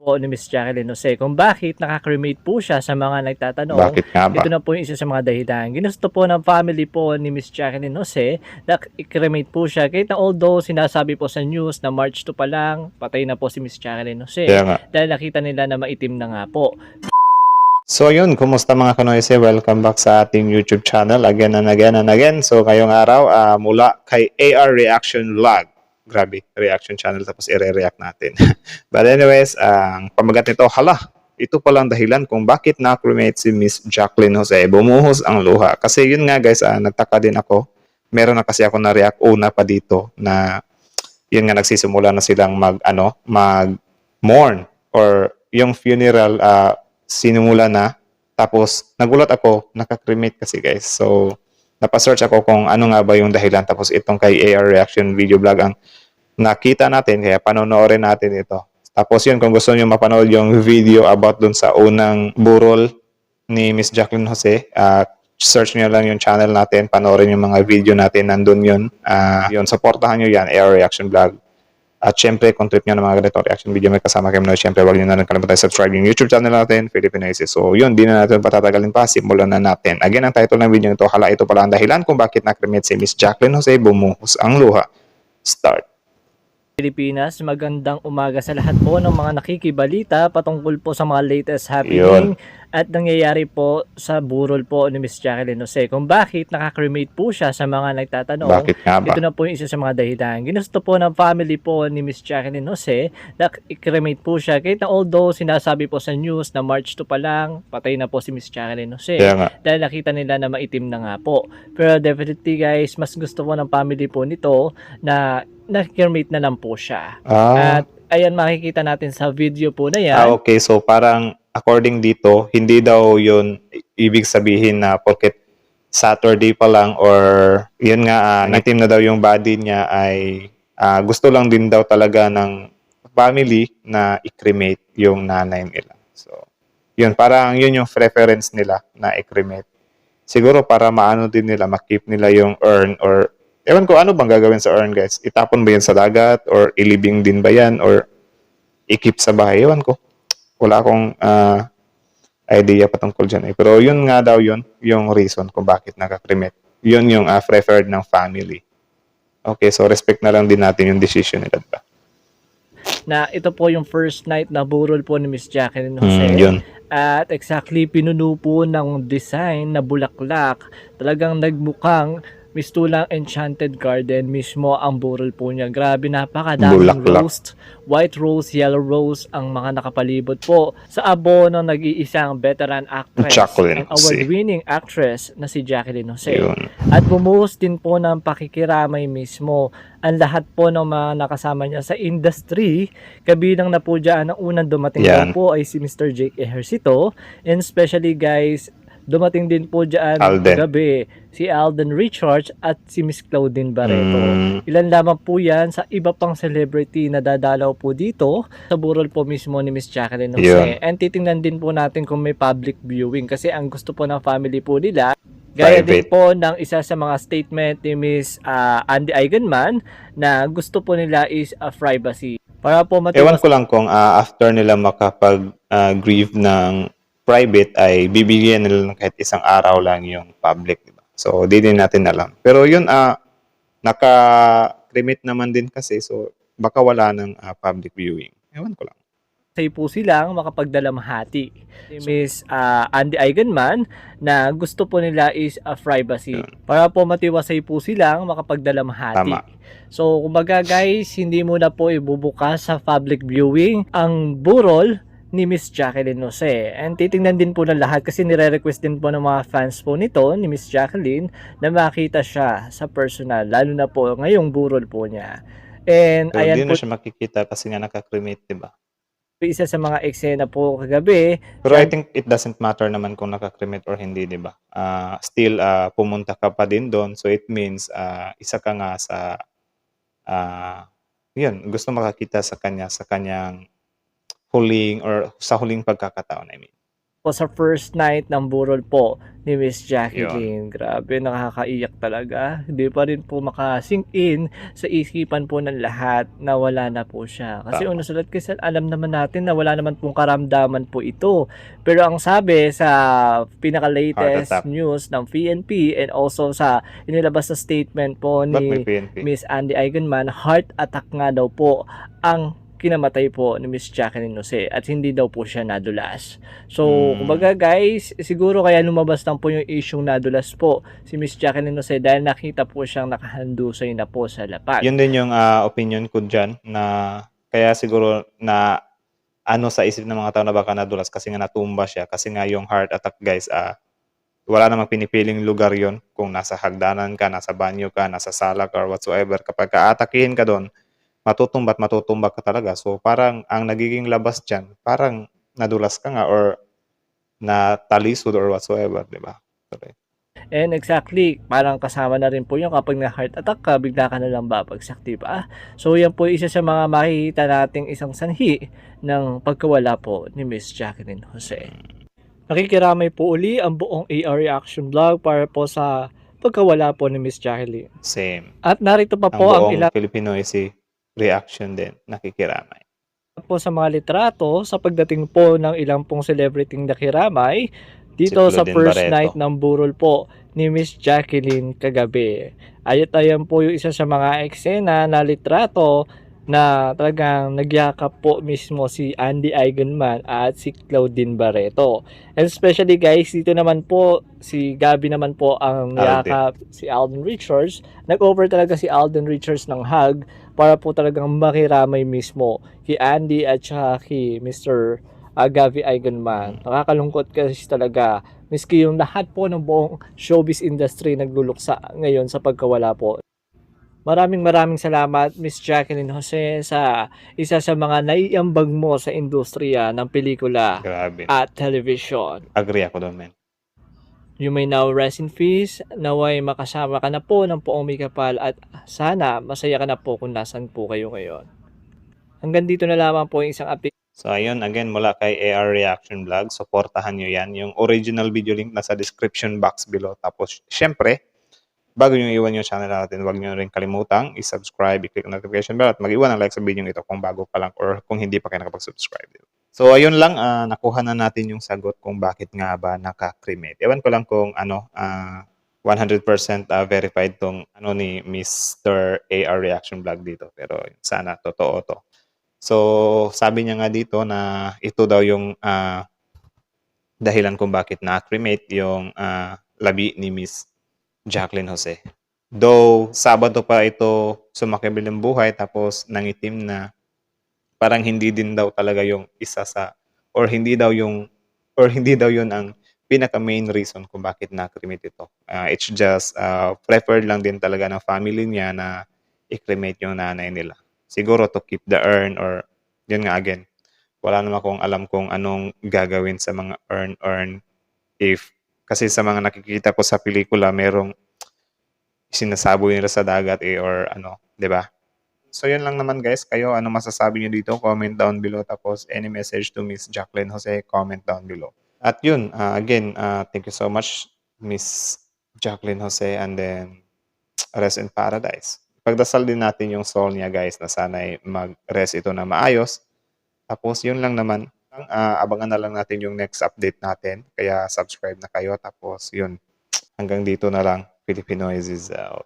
po ni Miss Jacqueline Jose kung bakit nakaka-relate po siya sa mga nagtatanong. Bakit nga ba? Ito na po yung isa sa mga dahilan. Ginusto po ng family po ni Miss Jacqueline Jose na i-cremate po siya. Kahit na although sinasabi po sa news na March 2 pa lang, patay na po si Miss Jacqueline Kaya Jose nga. dahil nakita nila na maitim na nga po. So yun, kumusta mga kanoise? Welcome back sa ating YouTube channel again and again and again. So ngayong araw, mula kay AR Reaction Vlog. Grabe, reaction channel tapos i-react natin. But anyways, ang pamagat nito, hala, ito palang dahilan kung bakit na-cremate si Miss Jacqueline Jose. Bumuhos ang luha. Kasi yun nga guys, nagtaka din ako. Meron na kasi ako na-react una pa dito na yun nga nagsisimula na silang mag-mourn or yung funeral sinimula na. Tapos nagulat ako, naka-cremate kasi guys. So napasearch ako kung ano nga ba yung dahilan. Tapos itong kay AR Reaction Video Vlog ang nakita natin, kaya panonoorin natin ito. Tapos yun, kung gusto niyo mapanood yung video about dun sa unang burol ni Miss Jacqueline Jose, search niyo lang yung channel natin, panoorin yung mga video natin, nandun yun. Yun, supportahan niyo yan, AR Reaction Vlog. At syempre, kung trip nyo ng mga ganitong reaction video, may kasama kayo na syempre, wag nyo na rin kalimutan subscribe yung YouTube channel natin, Filipino Aces. So yun, di na natin patatagalin pa, simulan na natin. Again, ang title ng video nito, hala, ito pala ang dahilan kung bakit na-cremate si Miss Jacqueline Jose, bumuhos ang luha. Start. Pilipinas, magandang umaga sa lahat po ng mga nakikibalita patungkol po sa mga latest happening at nangyayari po sa burol po ni Miss Jacqueline Jose. Kung bakit nakaka-relate po siya sa mga nagtatanong. Bakit nga ba? Ito na po yung isa sa mga dahilan. Ginusto po ng family po ni Miss Jacqueline Jose na i-cremate po siya. Kahit na although sinasabi po sa news na March 2 pa lang, patay na po si Miss Jacqueline Jose. Dahil nakita nila na maitim na nga po. Pero definitely guys, mas gusto po ng family po nito na na-cremate na lang po siya. At ayan, makikita natin sa video po na yan. Okay, so parang according dito, hindi daw yun ibig sabihin na porket Saturday pa lang or yun nga, naitim na daw yung body niya ay gusto lang din daw talaga ng family na i-cremate yung nanay nila. So, yun, parang yun yung preference nila na i-cremate. Siguro para maano din nila, makip nila yung urn or ewan ko ano bang gagawin sa urn guys. Itapon ba yan sa dagat or ilibing din ba yan or i-keep sa bahay? Ewan ko. Wala akong idea patungkol dyan eh. Pero yun nga daw yun, yung reason kung bakit nakakremate. Yun yung preferred ng family. Okay, so respect na lang din natin yung decision nila. Diba? Na ito po yung first night na burol po ni Miss Jacqueline Jose. Yun. At exactly pinuno po ng design na bulaklak. Talagang nagmukhang mistulang Enchanted Garden mismo ang burol po niya. Grabe, napakadaming rose, white rose, yellow rose ang mga nakapalibot po sa abo ng nag-iisang veteran actress and award-winning actress na si Jacqueline Jose. At bumuhos din po ng pakikiramay mismo ang lahat po ng mga nakasama niya sa industry. Kabilang na po dyan ang unang dumating po ay si Mr. Jake Ejercito, and especially guys, dumating din po dyan gabi si Alden Richards at si Miss Claudine Barreto. Ilan lamang po yan sa iba pang celebrity na dadalaw po dito sa burol po mismo ni Miss Jacqueline Jose. And titingnan din po natin kung may public viewing kasi ang gusto po ng family po nila, gaya din po ng isa sa mga statement ni Miss Andy Eigenman na gusto po nila is a privacy. Para po ewan ko lang kung after nila makapag-grieve ng private ay bibigyan nila ng kahit isang araw lang yung public, diba? So, di din natin alam. Pero yun, naka-cremate naman din kasi, so baka wala ng public viewing. Ewan ko lang. Say po silang makapagdalamhati. Si Miss Andy Eigenman na gusto po nila is a privacy. Para po matiwasay po silang makapagdalamhati. So, kumbaga guys, hindi mo na po ibubukas sa public viewing ang burol ni Miss Jacqueline Jose. And titingnan din po ng lahat kasi nire-request din po ng mga fans po nito ni Miss Jacqueline na makita siya sa personal, lalo na po ngayong burol po niya. And so, ayan hindi po, na siya makikita kasi nga naka-cremate, diba? Isa sa mga eksena po kagabi. Pero I think it doesn't matter naman kung naka-cremate or hindi, diba? Still, pumunta ka pa din doon. So it means, isa ka nga sa, yun, gusto makakita sa kanya, sa kanyang huling or sa huling pagkakataon, I mean. po sa first night ng burol po ni Miss Yun. Jacqueline. Grabe, nakakaiyak talaga. Hindi pa rin po maka-sink in sa isipan po ng lahat na wala na po siya. Kasi Tama. una sa lahat, kasi alam naman natin na wala naman pong karamdaman po ito. Pero ang sabi sa Heart pinaka-latest attack. news ng PNP and also sa inilabas na statement po Ba't may ni PNP? Miss Andy Eigenman, heart attack nga daw po ang kinamatay po ni Miss Jacqueline Jose at hindi daw po siya nadulas. So, kumbaga guys, siguro kaya lumabas lang po yung isyung nadulas po si Miss Jacqueline Jose dahil nakita po siyang nakahandusay na po sa lapag. Yun din yung opinion ko dyan na kaya siguro na ano sa isip ng mga tao na baka nadulas kasi nga natumba siya. Kasi nga yung heart attack guys, wala namang pinipiling lugar yon. Kung nasa hagdanan ka, nasa banyo ka, nasa sala ka or whatsoever. Kapag kaatakihin ka doon, matutumba ka talaga. So parang ang nagiging labas dyan, parang nadulas ka nga or natalisod or whatsoever, di ba? Okay. And exactly, parang kasama na rin po yung kapag na-heart attack ka, bigla ka na lang babagsak, di ba? So yan po isa sa mga makikita nating isang sanhi ng pagkawala po ni Miss Jacqueline Jose. Nakikiramay po uli ang buong AR Reaction Vlog para po sa pagkawala po ni Miss Jacqueline. Same. At narito pa Ang po ang buong ilan Filipino is si reaction din, nakikiramay. po sa mga litrato sa pagdating po ng ilang pong celebrityng nakiramay dito Si sa Claudine first Barreto. night ng burol po ni Miss Jacqueline kagabi. Ayat ayan po yung isa sa mga eksena na litrato na talagang nagyakap po mismo si Andy Eigenman at si Claudine Barreto. And especially guys, dito naman po si Gabi naman po ang niyakap si Alden Richards. Nag-over talaga si Alden Richards ng hug para po talagang makiramay mismo kay Andy at saka kay Mr. Gavi Eigenman. Nakakalungkot kasi talaga. Miski yung lahat po ng buong showbiz industry nagluluksa ngayon sa pagkawala po. Maraming salamat Miss Jacqueline Jose sa isa sa mga naiambag mo sa industriya ng pelikula Grabe. at television. Agree ako doon, men. You may now rest in peace. Naway makasama ka na po ng poong may kapal at sana masaya ka na po kung nasan po kayo ngayon. Hanggang dito na lamang po yung isang update. So ayun, again, mula kay AR Reaction Vlog, supportahan nyo yan. Yung original video link nasa description box below. Tapos, syempre, bago nyo iwan yung channel natin, huwag nyo rin kalimutang i-subscribe, i-click ang notification bell at mag-iwan ng like sa video ito kung bago pa lang or kung hindi pa kayo nakapag-subscribe. So ayun lang, nakuha na natin yung sagot kung bakit nga ba naka-cremate. Ewan ko lang kung 100% verified tong ni Mr. AR Reaction Vlog dito. Pero sana totoo to. So sabi niya nga dito na ito daw yung dahilan kung bakit na-cremate yung labi ni Miss Jacqueline Jose. Though Sabado pa ito sumakibil ng buhay tapos nangitim na, parang hindi din daw talaga yung isa sa or hindi daw yun ang pinaka main reason kung bakit na-cremate ito. It's just preferred lang din talaga ng family niya na i-cremate yung nanay nila. Siguro to keep the urn or yun nga again. Wala naman akong alam kung anong gagawin sa mga urn if kasi sa mga nakikita ko sa pelikula merong sinasaboy nila sa dagat or 'di ba? So yun lang naman guys, kayo ano masasabi niyo dito? Comment down below tapos any message to Miss Jacqueline Jose, comment down below. At yun, again, thank you so much Miss Jacqueline Jose and then rest in paradise. Pagdasal din natin yung soul niya guys na sana'y mag-rest ito na maayos. Tapos yun lang naman, abangan na lang natin yung next update natin. Kaya subscribe na kayo tapos yun, hanggang dito na lang. Filipinoids is out.